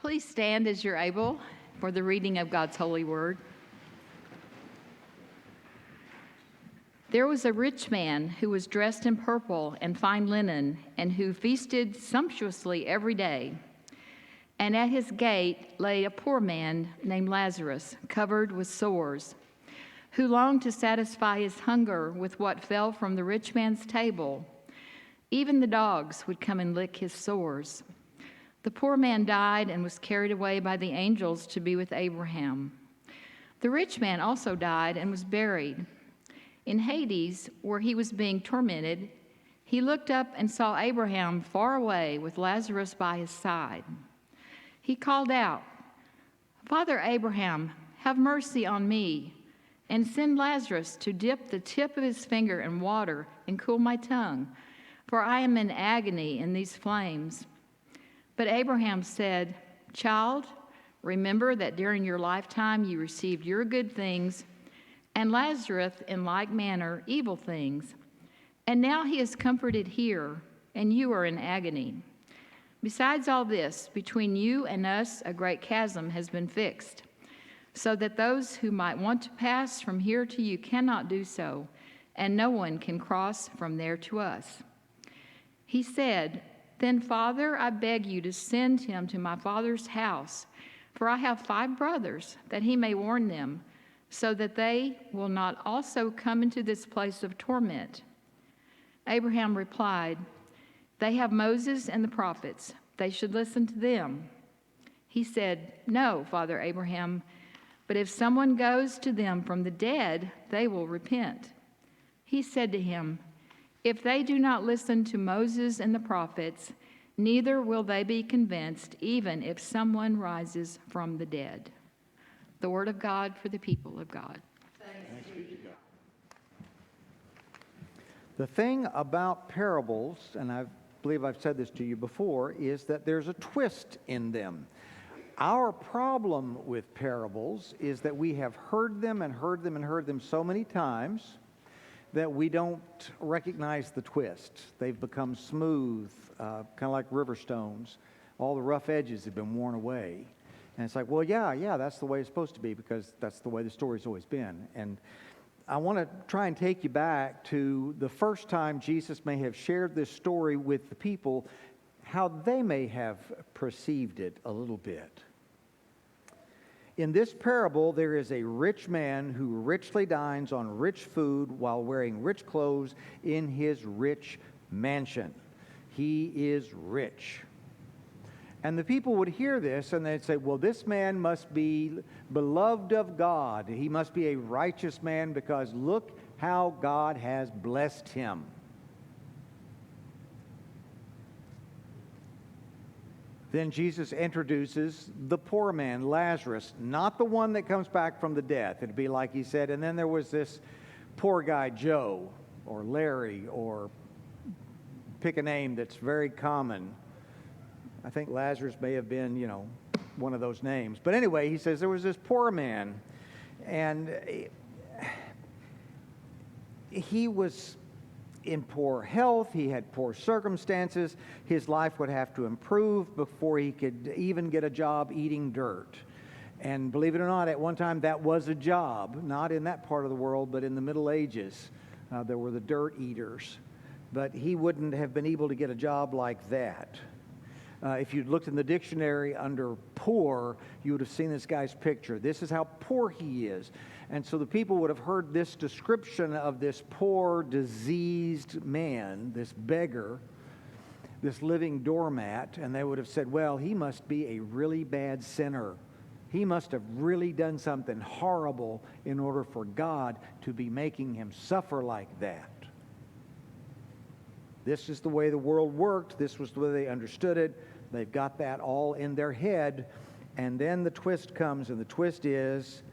Please stand as you're able for the reading of God's holy word. There was a rich man who was dressed in purple and fine linen, and who feasted sumptuously every day. And at his gate lay a poor man named Lazarus, covered with sores, who longed to satisfy his hunger with what fell from the rich man's table. Even the dogs would come and lick his sores. The poor man died and was carried away by the angels to be with Abraham. The rich man also died and was buried. In Hades, where he was being tormented, he looked up and saw Abraham far away with Lazarus by his side. He called out, "Father Abraham, have mercy on me, and send Lazarus to dip the tip of his finger in water and cool my tongue, for I am in agony in these flames." But Abraham said, "Child, remember that during your lifetime you received your good things, and Lazarus in like manner evil things. And now he is comforted here, and you are in agony. Besides all this, between you and us a great chasm has been fixed, so that those who might want to pass from here to you cannot do so, and no one can cross from there to us." He said, "Then, Father, I beg you to send him to my father's house, for I have 5 brothers, that he may warn them, so that they will not also come into this place of torment." Abraham replied, "They have Moses and the prophets. They should listen to them." He said, "No, Father Abraham, but if someone goes to them from the dead, they will repent." He said to him, "If they do not listen to Moses and the prophets, neither will they be convinced, even if someone rises from the dead." The word of God for the people of God. Thanks be to God. The thing about parables, and I believe I've said this to you before, is that there's a twist in them. Our problem with parables is that we have heard them and heard them and heard them so many times that we don't recognize the twist. They've become smooth, kind of like river stones. All the rough edges have been worn away. And it's like, well, yeah, that's the way it's supposed to be, because that's the way the story's always been. And I want to try and take you back to the first time Jesus may have shared this story with the people, how they may have perceived it a little bit. In this parable, there is a rich man who richly dines on rich food while wearing rich clothes in his rich mansion. He is rich. And the people would hear this and they'd say, well, this man must be beloved of God. He must be a righteous man, because look how God has blessed him. Then Jesus introduces the poor man, Lazarus, not the one that comes back from the death. It'd be like he said, and then there was this poor guy, Joe, or Larry, or pick a name that's very common. I think Lazarus may have been, one of those names. But anyway, he says there was this poor man, and he was in poor health. He had poor circumstances. His life would have to improve before he could even get a job eating dirt. And believe it or not, at one time that was a job, not in that part of the world, but in the Middle Ages. There were the dirt eaters. But he wouldn't have been able to get a job like that. If you'd looked in the dictionary under poor, you would have seen this guy's picture. This is how poor he is. And so the people would have heard this description of this poor, diseased man, this beggar, this living doormat, and they would have said, well, he must be a really bad sinner. He must have really done something horrible in order for God to be making him suffer like that. This is the way the world worked. This was the way they understood it. They've got that all in their head. And then the twist comes, and the twist is,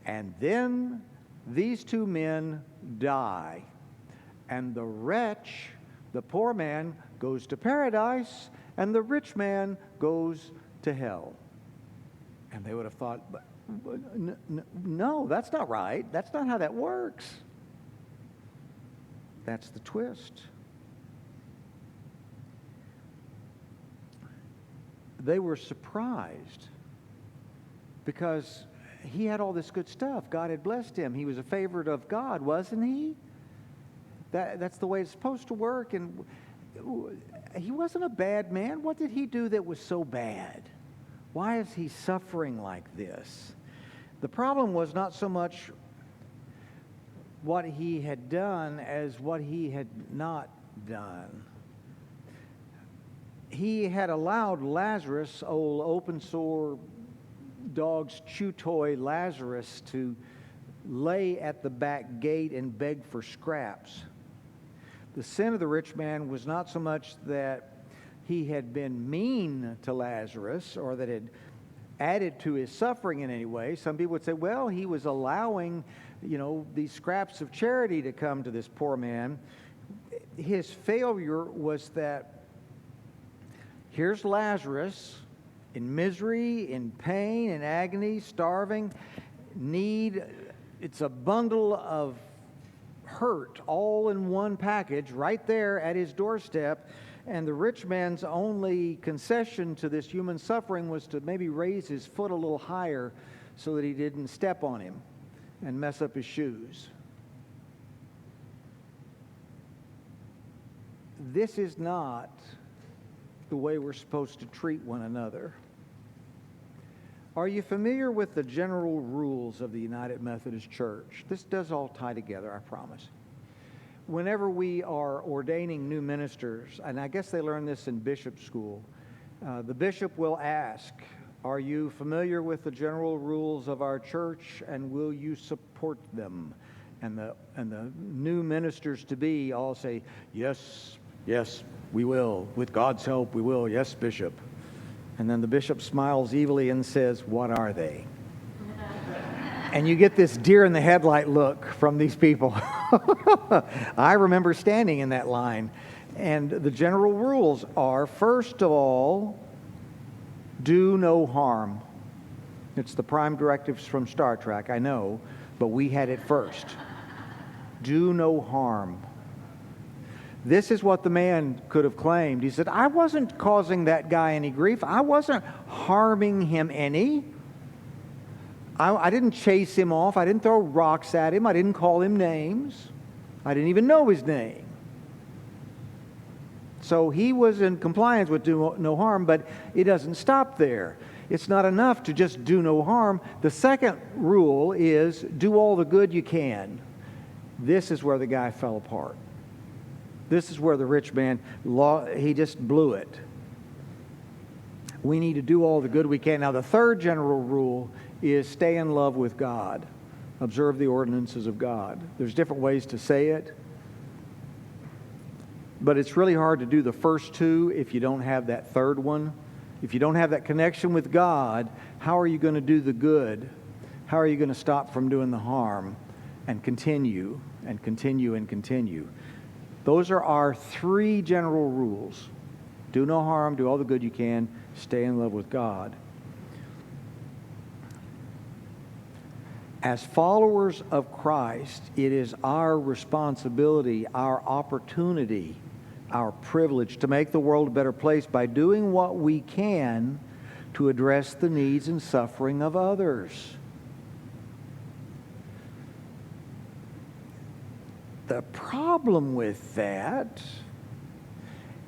and then these 2 men die. And the wretch, the poor man, goes to paradise, and the rich man goes to hell. And they would have thought, no, that's not right. That's not how that works. That's the twist. they were surprised because he had all this good stuff. God had blessed him. He was a favorite of God, wasn't he? That's the way it's supposed to work. And he wasn't a bad man. What did he do that was so bad? Why is he suffering like this? The problem was not so much what he had done as what he had not done. He had allowed Lazarus, old open sore dog's chew toy Lazarus, to lay at the back gate and beg for scraps. The sin of the rich man was not so much that he had been mean to Lazarus or that had added to his suffering in any way. Some people would say, well, he was allowing, these scraps of charity to come to this poor man. His failure was that here's Lazarus in misery, in pain, in agony, starving, need. It's a bundle of hurt all in one package right there at his doorstep. And the rich man's only concession to this human suffering was to maybe raise his foot a little higher so that he didn't step on him and mess up his shoes. This is not the way we're supposed to treat one another. Are you familiar with the general rules of the United Methodist Church? This does all tie together, I promise. Whenever we are ordaining new ministers, and I guess they learn this in bishop school, the bishop will ask, are you familiar with the general rules of our church, and will you support them? And the new ministers-to-be all say, yes, we will. With God's help, we will. Yes, Bishop. And then the bishop smiles evilly and says, what are they? And you get this deer in the headlight look from these people. I remember standing in that line. And the general rules are, first of all, do no harm. It's the prime directives from Star Trek, I know, but we had it first. Do no harm. This is what the man could have claimed. He said, I wasn't causing that guy any grief. I wasn't harming him any. I didn't chase him off. I didn't throw rocks at him. I didn't call him names. I didn't even know his name. So he was in compliance with do no harm, but it doesn't stop there. It's not enough to just do no harm. The second rule is do all the good you can. This is where the guy fell apart. This is where the rich man, he just blew it. We need to do all the good we can. Now, the third general rule is stay in love with God. Observe the ordinances of God. There's different ways to say it, but it's really hard to do the first two if you don't have that third one. If you don't have that connection with God, how are you going to do the good? How are you going to stop from doing the harm and continue and continue and continue? Those are our three general rules. Do no harm, do all the good you can, stay in love with God. As followers of Christ, it is our responsibility, our opportunity, our privilege to make the world a better place by doing what we can to address the needs and suffering of others. The problem with that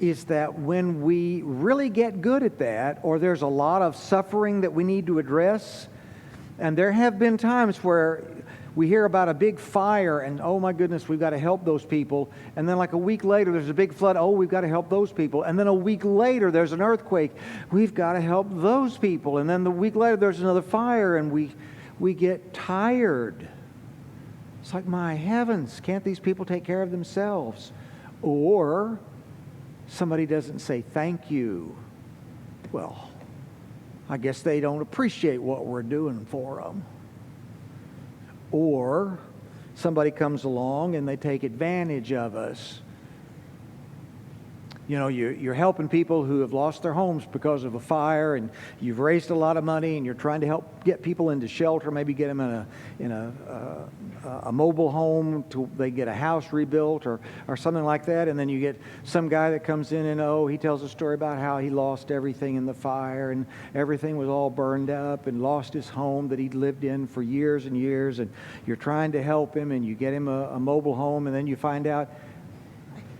is that when we really get good at that, or there's a lot of suffering that we need to address, and there have been times where we hear about a big fire and, oh my goodness, we've got to help those people. And then like a week later, there's a big flood. Oh, we've got to help those people. And then a week later, there's an earthquake. We've got to help those people. And then the week later, there's another fire, and we get tired. It's like, my heavens, can't these people take care of themselves? Or somebody doesn't say thank you. Well, I guess they don't appreciate what we're doing for them. Or somebody comes along and they take advantage of us. You know, you're helping people who have lost their homes because of a fire, and you've raised a lot of money, and you're trying to help get people into shelter, maybe get them in a a mobile home till they get a house rebuilt or something like that. And then you get some guy that comes in and, he tells a story about how he lost everything in the fire and everything was all burned up and lost his home that he'd lived in for years and years. And you're trying to help him and you get him a mobile home, and then you find out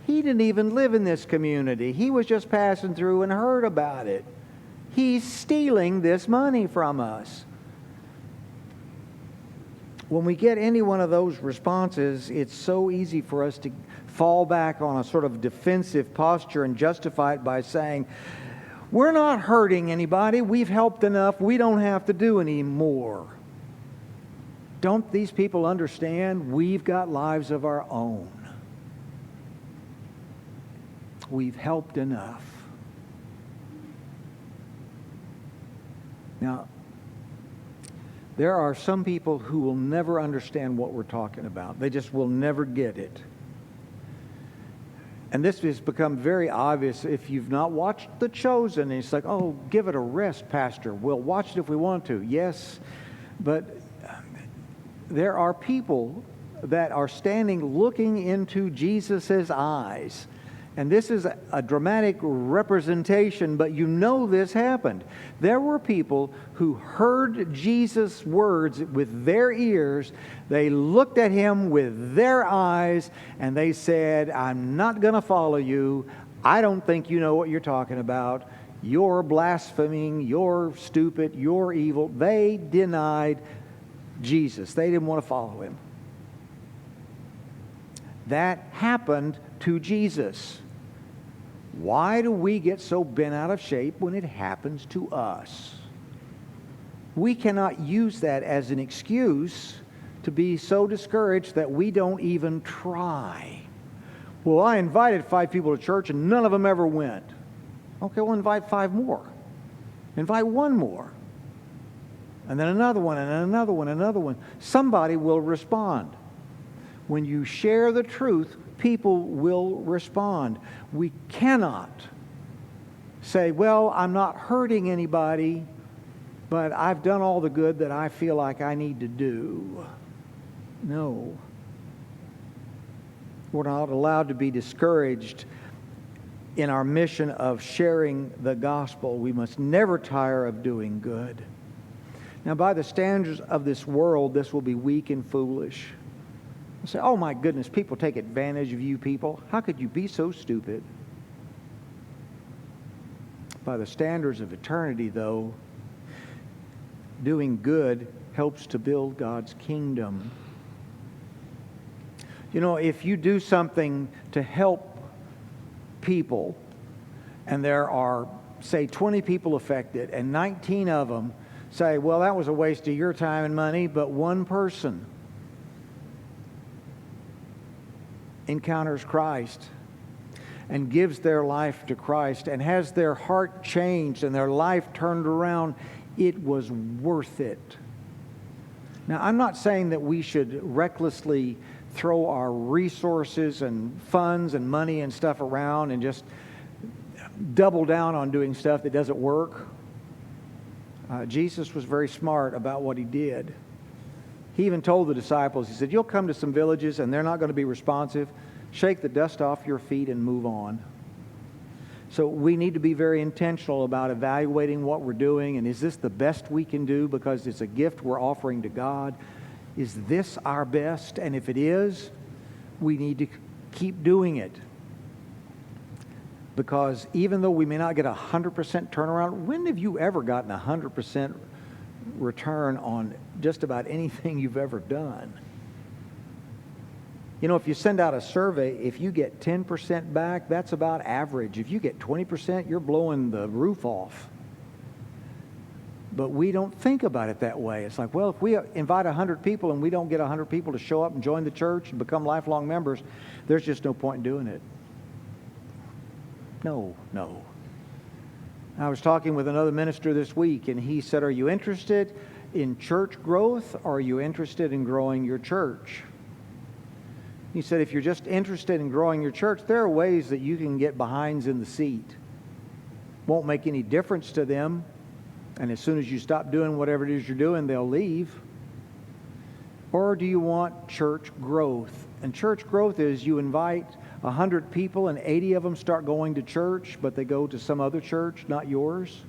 he didn't even live in this community. He was just passing through and heard about it. He's stealing this money from us. When we get any one of those responses, it's so easy for us to fall back on a sort of defensive posture and justify it by saying, we're not hurting anybody, we've helped enough, we don't have to do any more. Don't these people understand? We've got lives of our own. We've helped enough. Now, there are some people who will never understand what we're talking about. They just will never get it. And this has become very obvious if you've not watched The Chosen. It's like, give it a rest, Pastor. We'll watch it if we want to. Yes, but there are people that are standing looking into Jesus' eyes. And this is a dramatic representation, but you know this happened. There were people who heard Jesus' words with their ears. They looked at him with their eyes, and they said, I'm not going to follow you. I don't think you know what you're talking about. You're blaspheming. You're stupid. You're evil. They denied Jesus. They didn't want to follow him. That happened to Jesus. Why do we get so bent out of shape when it happens to us? We cannot use that as an excuse to be so discouraged that we don't even try. Well, I invited 5 people to church and none of them ever went. Okay, well, invite 5 more. Invite 1 more. And then another one, and another one, and another one. Somebody will respond. When you share the truth, people will respond. We cannot say, well, I'm not hurting anybody, but I've done all the good that I feel like I need to do. No. We're not allowed to be discouraged in our mission of sharing the gospel. We must never tire of doing good. Now, by the standards of this world, this will be weak and foolish. Say, oh my goodness, people take advantage of you people. How could you be so stupid? By the standards of eternity, though, doing good helps to build God's kingdom. You know, if you do something to help people, and there are, say, 20 people affected, and 19 of them say, well, that was a waste of your time and money, but one person encounters Christ and gives their life to Christ and has their heart changed and their life turned around, it was worth it. Now, I'm not saying that we should recklessly throw our resources and funds and money and stuff around and just double down on doing stuff that doesn't work. Jesus was very smart about what he did. He even told the disciples, he said, you'll come to some villages and they're not going to be responsive. Shake the dust off your feet and move on. So we need to be very intentional about evaluating what we're doing, and is this the best we can do because it's a gift we're offering to God? Is this our best? And if it is, we need to keep doing it. Because even though we may not get 100% turnaround, when have you ever gotten 100% return on just about anything you've ever done? You know, if you send out a survey, if you get 10% back, that's about average. If you get 20%, you're blowing the roof off. But we don't think about it that way. It's like, well, if we invite 100 people and we don't get 100 people to show up and join the church and become lifelong members, there's just no point in doing it. No. I was talking with another minister this week, and he said, are you interested in church growth, or are you interested in growing your church? He said, if you're just interested in growing your church, there are ways that you can get behinds in the seat. Won't make any difference to them, and as soon as you stop doing whatever it is you're doing, they'll leave. Or do you want church growth? And church growth is you invite 100 people and 80 of them start going to church, but they go to some other church, not yours.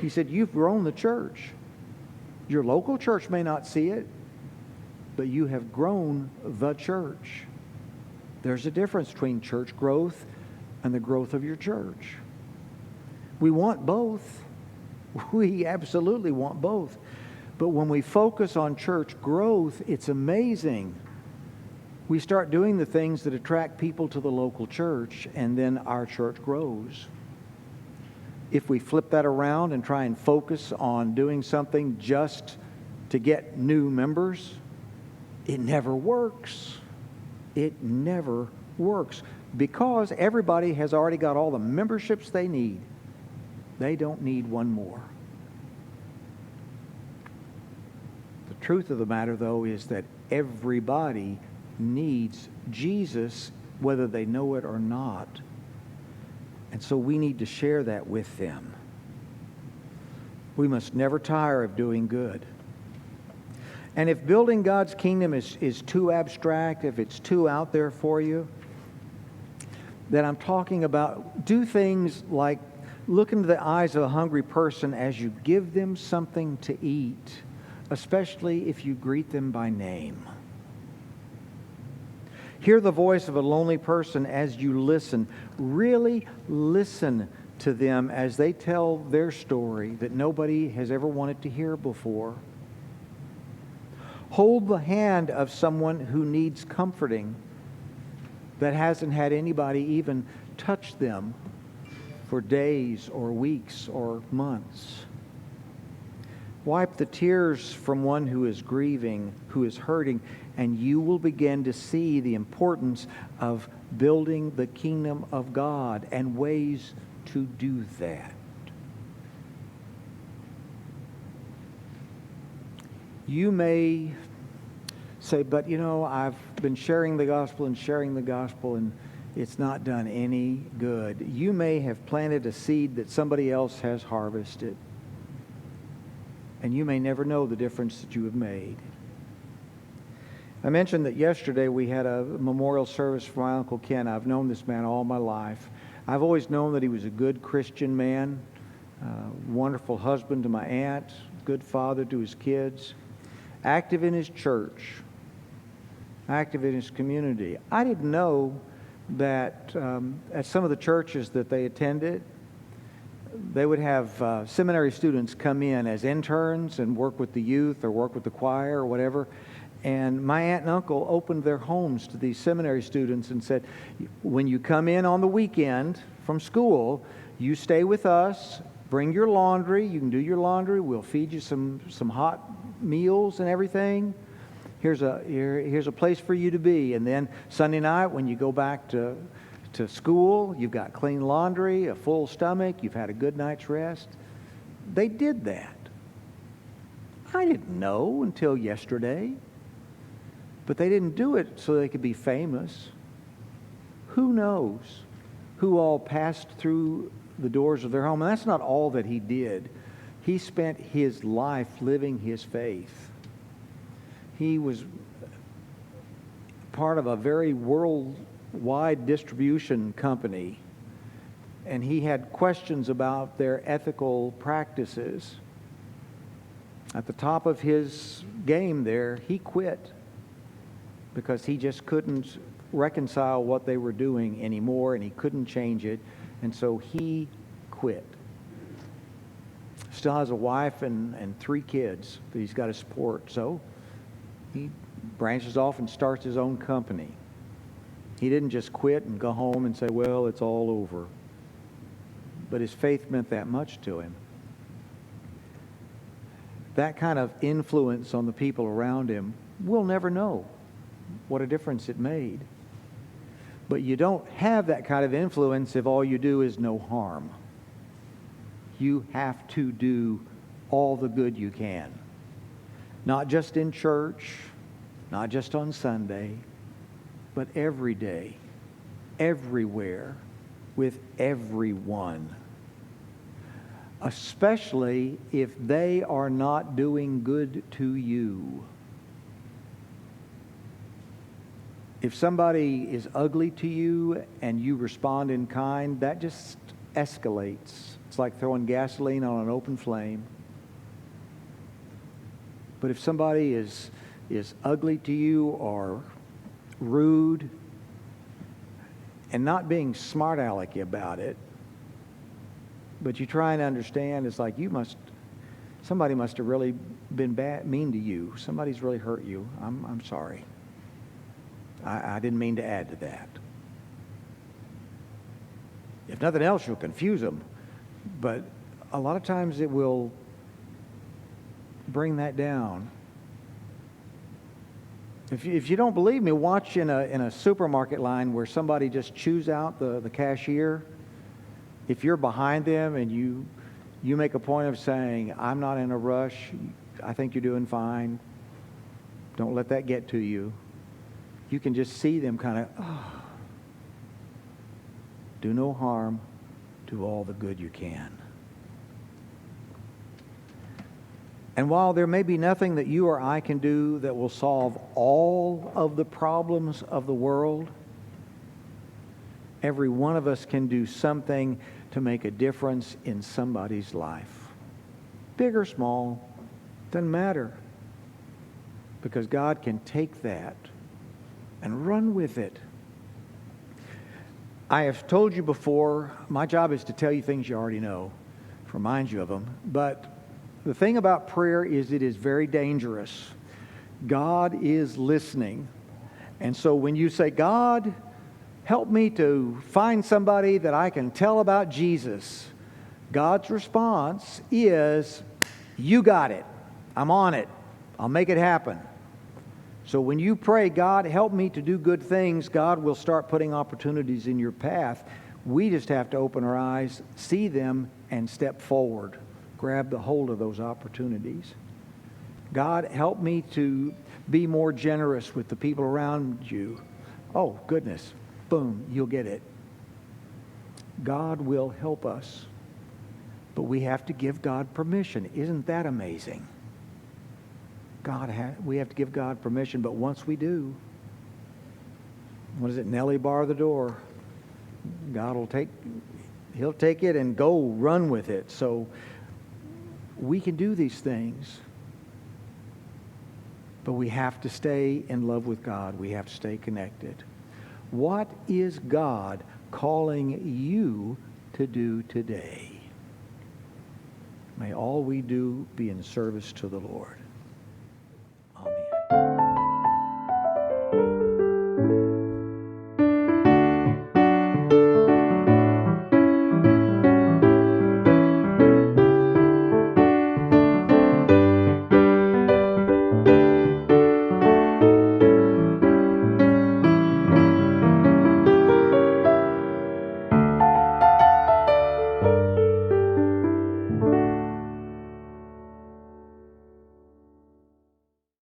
He said, you've grown the church. Your local church may not see it, but you have grown the church. There's a difference between church growth and the growth of your church. We want both. We absolutely want both. But when we focus on church growth, it's amazing. We start doing the things that attract people to the local church, and then our church grows. If we flip that around and try and focus on doing something just to get new members, it never works. It never works because everybody has already got all the memberships they need. They don't need one more. The truth of the matter, though, is that everybody needs Jesus, whether they know it or not. And so we need to share that with them. We must never tire of doing good. And if building God's kingdom is too abstract, if it's too out there for you, then I'm talking about do things like look into the eyes of a hungry person as you give them something to eat, especially if you greet them by name. Hear the voice of a lonely person as you listen. Really listen to them as they tell their story that nobody has ever wanted to hear before. Hold the hand of someone who needs comforting that hasn't had anybody even touch them for days or weeks or months. Wipe the tears from one who is grieving, who is hurting, and you will begin to see the importance of building the kingdom of God and ways to do that. You may say, but I've been sharing the gospel and it's not done any good. You may have planted a seed that somebody else has harvested. And you may never know the difference that you have made. I mentioned that yesterday we had a memorial service for my Uncle Ken. I've known this man all my life. I've always known that he was a good Christian man, wonderful husband to my aunt, good father to his kids, active in his church, active in his community. I didn't know that at some of the churches that they attended, they would have seminary students come in as interns and work with the youth or work with the choir or whatever. And my aunt and uncle opened their homes to these seminary students and said, when you come in on the weekend from school, you stay with us, bring your laundry, you can do your laundry, we'll feed you some hot meals and everything. Here's a place for you to be. And then Sunday night when you go back to school, you've got clean laundry, a full stomach, you've had a good night's rest. They did that. I didn't know until yesterday. But they didn't do it so they could be famous. Who knows who all passed through the doors of their home? And that's not all that he did. He spent his life living his faith. He was part of a very worldwide distribution company, and he had questions about their ethical practices. At the top of his game there, he quit because he just couldn't reconcile what they were doing anymore, and he couldn't change it, and so he quit. Still has a wife and 3 kids that he's got to support, so he branches off and starts his own company. He didn't just quit and go home and say, well, it's all over. But his faith meant that much to him. That kind of influence on the people around him, we'll never know what a difference it made. But you don't have that kind of influence if all you do is no harm. You have to do all the good you can. Not just in church, not just on Sunday, but every day, everywhere, with everyone. Especially if they are not doing good to you. If somebody is ugly to you and you respond in kind, that just escalates. It's like throwing gasoline on an open flame. But if somebody is ugly to you or rude and not being smart alecky about it, but you try and understand, it's like somebody must have really been mean to you. Somebody's really hurt you. I'm sorry. I didn't mean to add to that. If nothing else, you'll confuse them. But a lot of times it will bring that down. If you don't believe me, watch in a supermarket line where somebody just chews out the cashier. If you're behind them and you make a point of saying, I'm not in a rush, I think you're doing fine, don't let that get to you. You can just see them kind of, do no harm, do all the good you can. And while there may be nothing that you or I can do that will solve all of the problems of the world, every one of us can do something to make a difference in somebody's life. Big or small, doesn't matter. Because God can take that and run with it. I have told you before, my job is to tell you things you already know, to remind you of them. But the thing about prayer is it is very dangerous. God is listening. And so when you say, God, help me to find somebody that I can tell about Jesus, God's response is, you got it. I'm on it. I'll make it happen. So when you pray, God, help me to do good things, God will start putting opportunities in your path. We just have to open our eyes, see them, and step forward. Grab the hold of those opportunities. God, help me to be more generous with the people around you. Oh, goodness. Boom, you'll get it. God will help us. But we have to give God permission. Isn't that amazing? We have to give God permission, but once we do, what is it? Nellie bar the door. God He'll take it and go run with it. So we can do these things, but we have to stay in love with God. We have to stay connected. What is God calling you to do today? May all we do be in service to the Lord.